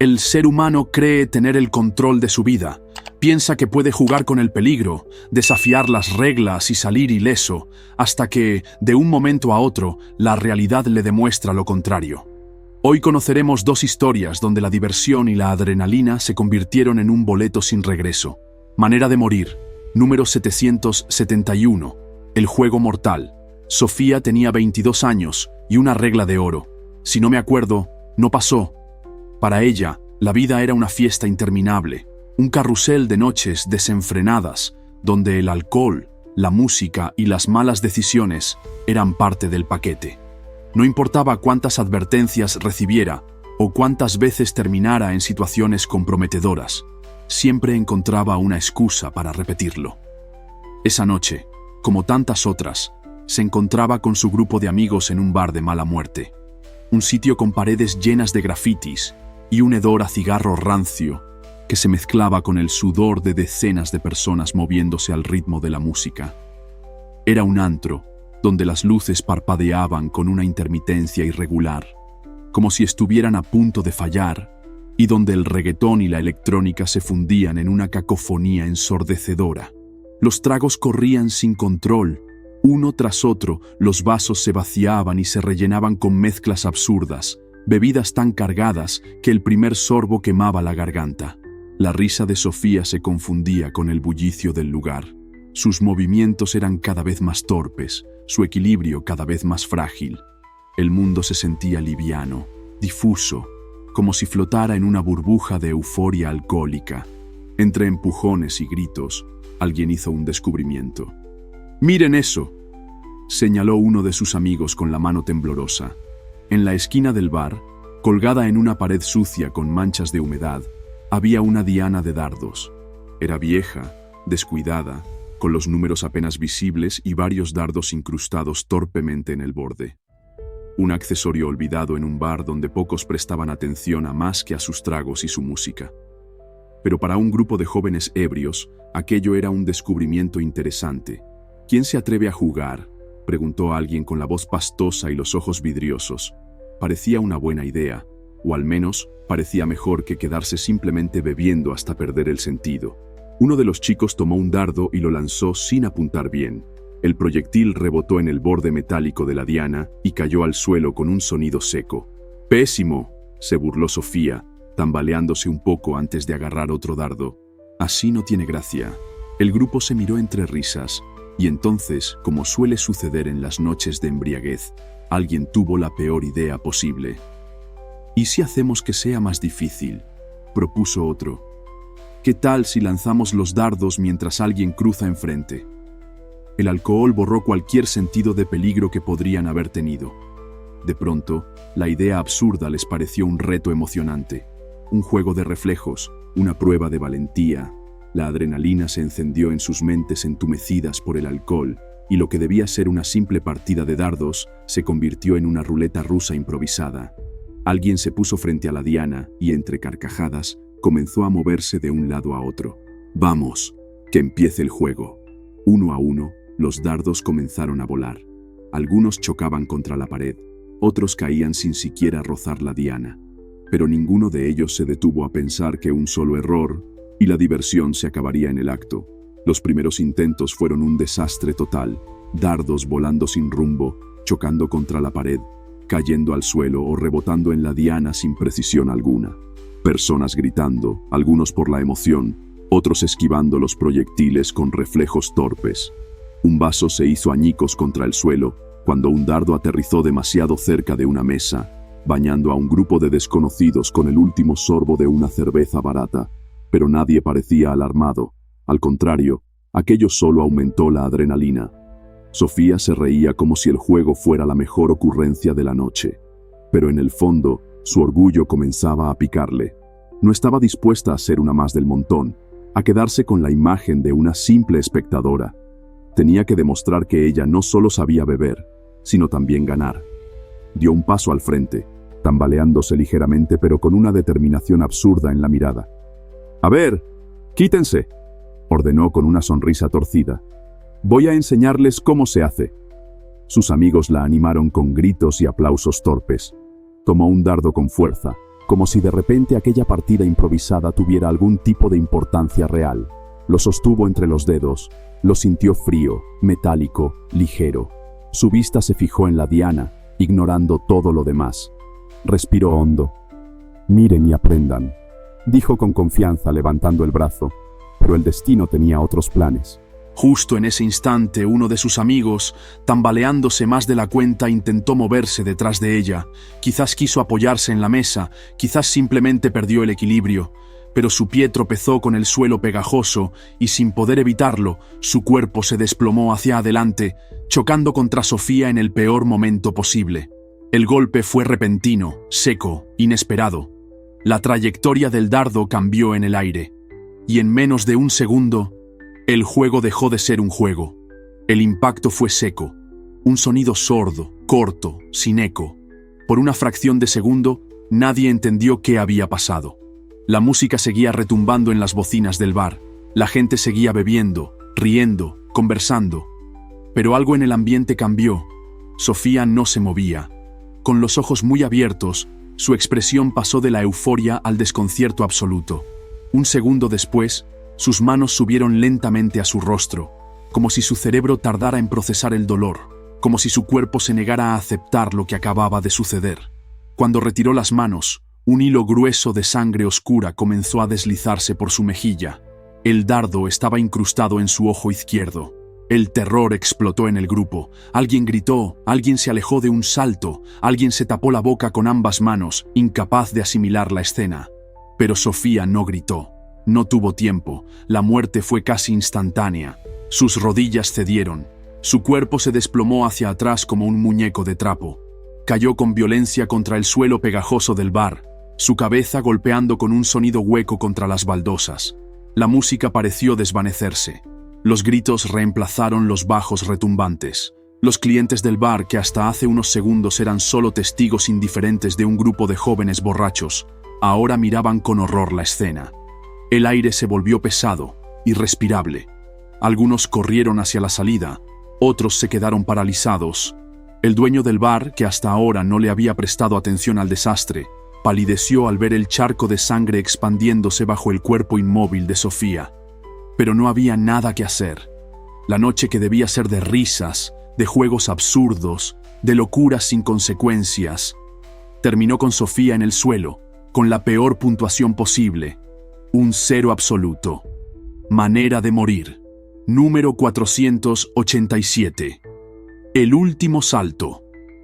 El ser humano cree tener el control de su vida. Piensa que puede jugar con el peligro, desafiar las reglas y salir ileso, hasta que, de un momento a otro, la realidad le demuestra lo contrario. Hoy conoceremos dos historias donde la diversión y la adrenalina se convirtieron en un boleto sin regreso. Manera de morir, número 771, el juego mortal. Sofía tenía 22 años y una regla de oro. Si no me acuerdo, no pasó. Para ella, la vida era una fiesta interminable, un carrusel de noches desenfrenadas, donde el alcohol, la música y las malas decisiones eran parte del paquete. No importaba cuántas advertencias recibiera o cuántas veces terminara en situaciones comprometedoras, siempre encontraba una excusa para repetirlo. Esa noche, como tantas otras, se encontraba con su grupo de amigos en un bar de mala muerte, un sitio con paredes llenas de grafitis y un hedor a cigarro rancio que se mezclaba con el sudor de decenas de personas moviéndose al ritmo de la música. Era un antro donde las luces parpadeaban con una intermitencia irregular, como si estuvieran a punto de fallar, y donde el reggaetón y la electrónica se fundían en una cacofonía ensordecedora. Los tragos corrían sin control, uno tras otro, los vasos se vaciaban y se rellenaban con mezclas absurdas, bebidas tan cargadas que el primer sorbo quemaba la garganta. La risa de Sofía se confundía con el bullicio del lugar. Sus movimientos eran cada vez más torpes, su equilibrio cada vez más frágil. El mundo se sentía liviano, difuso, como si flotara en una burbuja de euforia alcohólica. Entre empujones y gritos, alguien hizo un descubrimiento. «¡Miren eso!», señaló uno de sus amigos con la mano temblorosa. En la esquina del bar, colgada en una pared sucia con manchas de humedad, había una diana de dardos. Era vieja, descuidada, con los números apenas visibles y varios dardos incrustados torpemente en el borde. Un accesorio olvidado en un bar donde pocos prestaban atención a más que a sus tragos y su música. Pero para un grupo de jóvenes ebrios, aquello era un descubrimiento interesante. «¿Quién se atreve a jugar?», preguntó alguien con la voz pastosa y los ojos vidriosos. Parecía una buena idea, o al menos parecía mejor que quedarse simplemente bebiendo hasta perder el sentido. Uno de los chicos tomó un dardo y lo lanzó sin apuntar bien. El proyectil rebotó en el borde metálico de la diana y cayó al suelo con un sonido seco. «¡Pésimo!», se burló Sofía, tambaleándose un poco antes de agarrar otro dardo. «Así no tiene gracia». El grupo se miró entre risas, y entonces, como suele suceder en las noches de embriaguez, alguien tuvo la peor idea posible. «¿Y si hacemos que sea más difícil?», propuso otro. «¿Qué tal si lanzamos los dardos mientras alguien cruza enfrente?». El alcohol borró cualquier sentido de peligro que podrían haber tenido. De pronto, la idea absurda les pareció un reto emocionante, un juego de reflejos, una prueba de valentía. La adrenalina se encendió en sus mentes entumecidas por el alcohol, y lo que debía ser una simple partida de dardos se convirtió en una ruleta rusa improvisada. Alguien se puso frente a la diana y, entre carcajadas, comenzó a moverse de un lado a otro. «Vamos, que empiece el juego». Uno a uno, los dardos comenzaron a volar. Algunos chocaban contra la pared, otros caían sin siquiera rozar la diana. Pero ninguno de ellos se detuvo a pensar que un solo error y la diversión se acabaría en el acto. Los primeros intentos fueron un desastre total, dardos volando sin rumbo, chocando contra la pared, cayendo al suelo o rebotando en la diana sin precisión alguna. Personas gritando, algunos por la emoción, otros esquivando los proyectiles con reflejos torpes. Un vaso se hizo añicos contra el suelo cuando un dardo aterrizó demasiado cerca de una mesa, bañando a un grupo de desconocidos con el último sorbo de una cerveza barata. Pero nadie parecía alarmado. Al contrario, aquello solo aumentó la adrenalina. Sofía se reía como si el juego fuera la mejor ocurrencia de la noche. Pero en el fondo, su orgullo comenzaba a picarle. No estaba dispuesta a ser una más del montón, a quedarse con la imagen de una simple espectadora. Tenía que demostrar que ella no solo sabía beber, sino también ganar. Dio un paso al frente, tambaleándose ligeramente pero con una determinación absurda en la mirada. «A ver, quítense», ordenó con una sonrisa torcida. «Voy a enseñarles cómo se hace». Sus amigos la animaron con gritos y aplausos torpes. Tomó un dardo con fuerza, como si de repente aquella partida improvisada tuviera algún tipo de importancia real. Lo sostuvo entre los dedos, lo sintió frío, metálico, ligero. Su vista se fijó en la diana, ignorando todo lo demás. Respiró hondo. «Miren y aprendan», dijo con confianza levantando el brazo, pero el destino tenía otros planes. Justo en ese instante, uno de sus amigos, tambaleándose más de la cuenta, intentó moverse detrás de ella. Quizás quiso apoyarse en la mesa, quizás simplemente perdió el equilibrio, pero su pie tropezó con el suelo pegajoso y, sin poder evitarlo, su cuerpo se desplomó hacia adelante, chocando contra Sofía en el peor momento posible. El golpe fue repentino, seco, inesperado. La trayectoria del dardo cambió en el aire, y en menos de un segundo, el juego dejó de ser un juego. El impacto fue seco, un sonido sordo, corto, sin eco. Por una fracción de segundo, nadie entendió qué había pasado. La música seguía retumbando en las bocinas del bar. La gente seguía bebiendo, riendo, conversando. Pero algo en el ambiente cambió. Sofía no se movía. Con los ojos muy abiertos, su expresión pasó de la euforia al desconcierto absoluto. Un segundo después, sus manos subieron lentamente a su rostro, como si su cerebro tardara en procesar el dolor, como si su cuerpo se negara a aceptar lo que acababa de suceder. Cuando retiró las manos, un hilo grueso de sangre oscura comenzó a deslizarse por su mejilla. El dardo estaba incrustado en su ojo izquierdo. El terror explotó en el grupo. Alguien gritó, alguien se alejó de un salto, alguien se tapó la boca con ambas manos, incapaz de asimilar la escena. Pero Sofía no gritó. No tuvo tiempo. La muerte fue casi instantánea. Sus rodillas cedieron. Su cuerpo se desplomó hacia atrás como un muñeco de trapo. Cayó con violencia contra el suelo pegajoso del bar, su cabeza golpeando con un sonido hueco contra las baldosas. La música pareció desvanecerse. Los gritos reemplazaron los bajos retumbantes. Los clientes del bar, que hasta hace unos segundos eran solo testigos indiferentes de un grupo de jóvenes borrachos, ahora miraban con horror la escena. El aire se volvió pesado, irrespirable. Algunos corrieron hacia la salida, otros se quedaron paralizados. El dueño del bar, que hasta ahora no le había prestado atención al desastre, palideció al ver el charco de sangre expandiéndose bajo el cuerpo inmóvil de Sofía. Pero no había nada que hacer. La noche, que debía ser de risas, de juegos absurdos, de locuras sin consecuencias, terminó con Sofía en el suelo, con la peor puntuación posible. Un 0 absoluto. Manera de morir. Número 487. El último salto.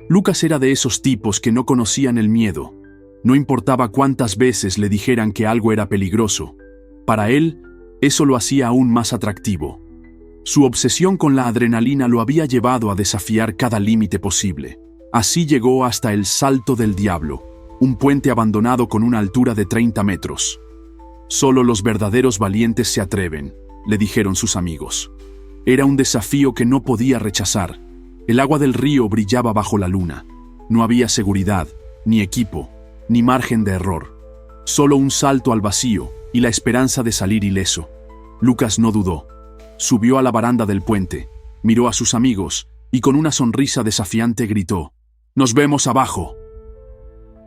Lucas era de esos tipos que no conocían el miedo. No importaba cuántas veces le dijeran que algo era peligroso. Para él, eso lo hacía aún más atractivo. Su obsesión con la adrenalina lo había llevado a desafiar cada límite posible. Así llegó hasta el Salto del Diablo, un puente abandonado con una altura de 30 metros. «Solo los verdaderos valientes se atreven», le dijeron sus amigos. Era un desafío que no podía rechazar. El agua del río brillaba bajo la luna. No había seguridad, ni equipo, ni margen de error. Solo un salto al vacío y la esperanza de salir ileso. Lucas no dudó. Subió a la baranda del puente, miró a sus amigos y con una sonrisa desafiante gritó: «¡Nos vemos abajo!».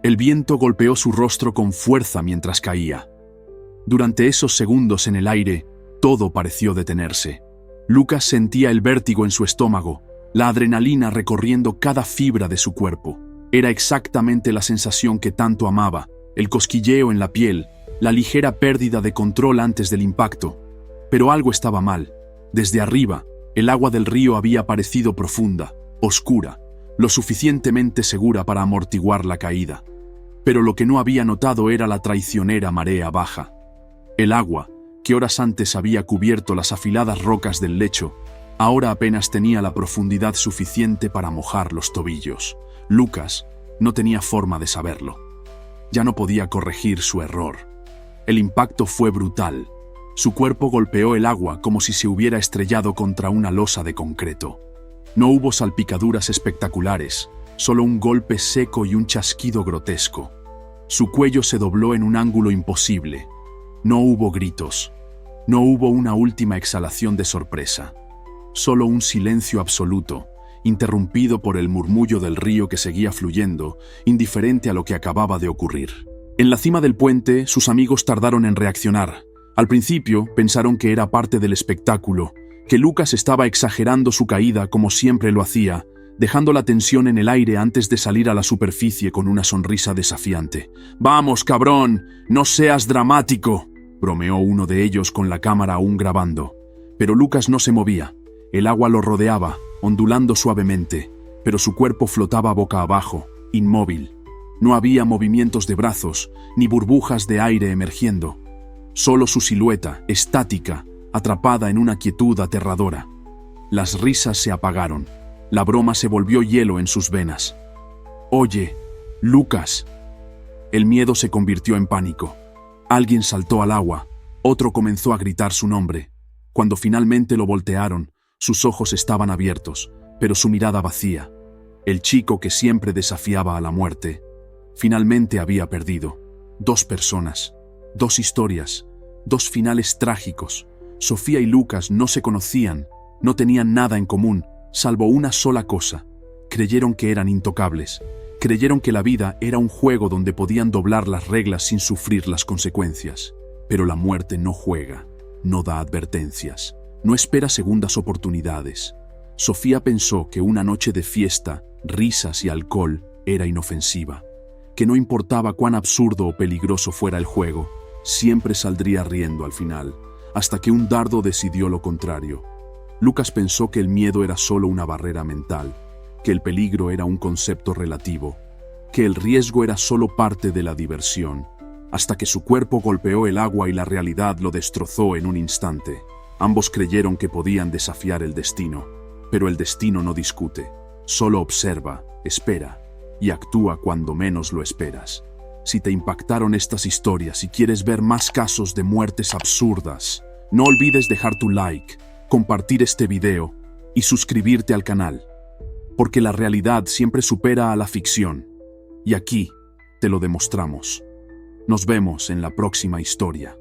El viento golpeó su rostro con fuerza mientras caía. Durante esos segundos en el aire, todo pareció detenerse. Lucas sentía el vértigo en su estómago, la adrenalina recorriendo cada fibra de su cuerpo. Era exactamente la sensación que tanto amaba, el cosquilleo en la piel, la ligera pérdida de control antes del impacto. Pero algo estaba mal. Desde arriba, el agua del río había parecido profunda, oscura, lo suficientemente segura para amortiguar la caída. Pero lo que no había notado era la traicionera marea baja. El agua, que horas antes había cubierto las afiladas rocas del lecho, ahora apenas tenía la profundidad suficiente para mojar los tobillos. Lucas no tenía forma de saberlo. Ya no podía corregir su error. El impacto fue brutal. Su cuerpo golpeó el agua como si se hubiera estrellado contra una losa de concreto. No hubo salpicaduras espectaculares, solo un golpe seco y un chasquido grotesco. Su cuello se dobló en un ángulo imposible. No hubo gritos. No hubo una última exhalación de sorpresa. Solo un silencio absoluto, interrumpido por el murmullo del río que seguía fluyendo, indiferente a lo que acababa de ocurrir. En la cima del puente, sus amigos tardaron en reaccionar. Al principio, pensaron que era parte del espectáculo, que Lucas estaba exagerando su caída como siempre lo hacía, dejando la tensión en el aire antes de salir a la superficie con una sonrisa desafiante. «¡Vamos, cabrón! ¡No seas dramático!», bromeó uno de ellos con la cámara aún grabando. Pero Lucas no se movía. El agua lo rodeaba, ondulando suavemente, pero su cuerpo flotaba boca abajo, inmóvil. No había movimientos de brazos, ni burbujas de aire emergiendo. Solo su silueta, estática, atrapada en una quietud aterradora. Las risas se apagaron. La broma se volvió hielo en sus venas. «Oye, Lucas». El miedo se convirtió en pánico. Alguien saltó al agua, otro comenzó a gritar su nombre. Cuando finalmente lo voltearon, sus ojos estaban abiertos, pero su mirada vacía. El chico que siempre desafiaba a la muerte, finalmente había perdido. 2 personas, 2 historias, 2 finales trágicos. Sofía y Lucas no se conocían, no tenían nada en común, salvo una sola cosa. Creyeron que eran intocables. Creyeron que la vida era un juego donde podían doblar las reglas sin sufrir las consecuencias. Pero la muerte no juega, no da advertencias, no espera segundas oportunidades. Sofía pensó que una noche de fiesta, risas y alcohol era inofensiva, que no importaba cuán absurdo o peligroso fuera el juego, siempre saldría riendo al final, hasta que un dardo decidió lo contrario. Lucas pensó que el miedo era solo una barrera mental, que el peligro era un concepto relativo, que el riesgo era solo parte de la diversión, hasta que su cuerpo golpeó el agua y la realidad lo destrozó en un instante. Ambos creyeron que podían desafiar el destino, pero el destino no discute, solo observa, espera y actúa cuando menos lo esperas. Si te impactaron estas historias y quieres ver más casos de muertes absurdas, no olvides dejar tu like, compartir este video y suscribirte al canal, porque la realidad siempre supera a la ficción, y aquí te lo demostramos. Nos vemos en la próxima historia.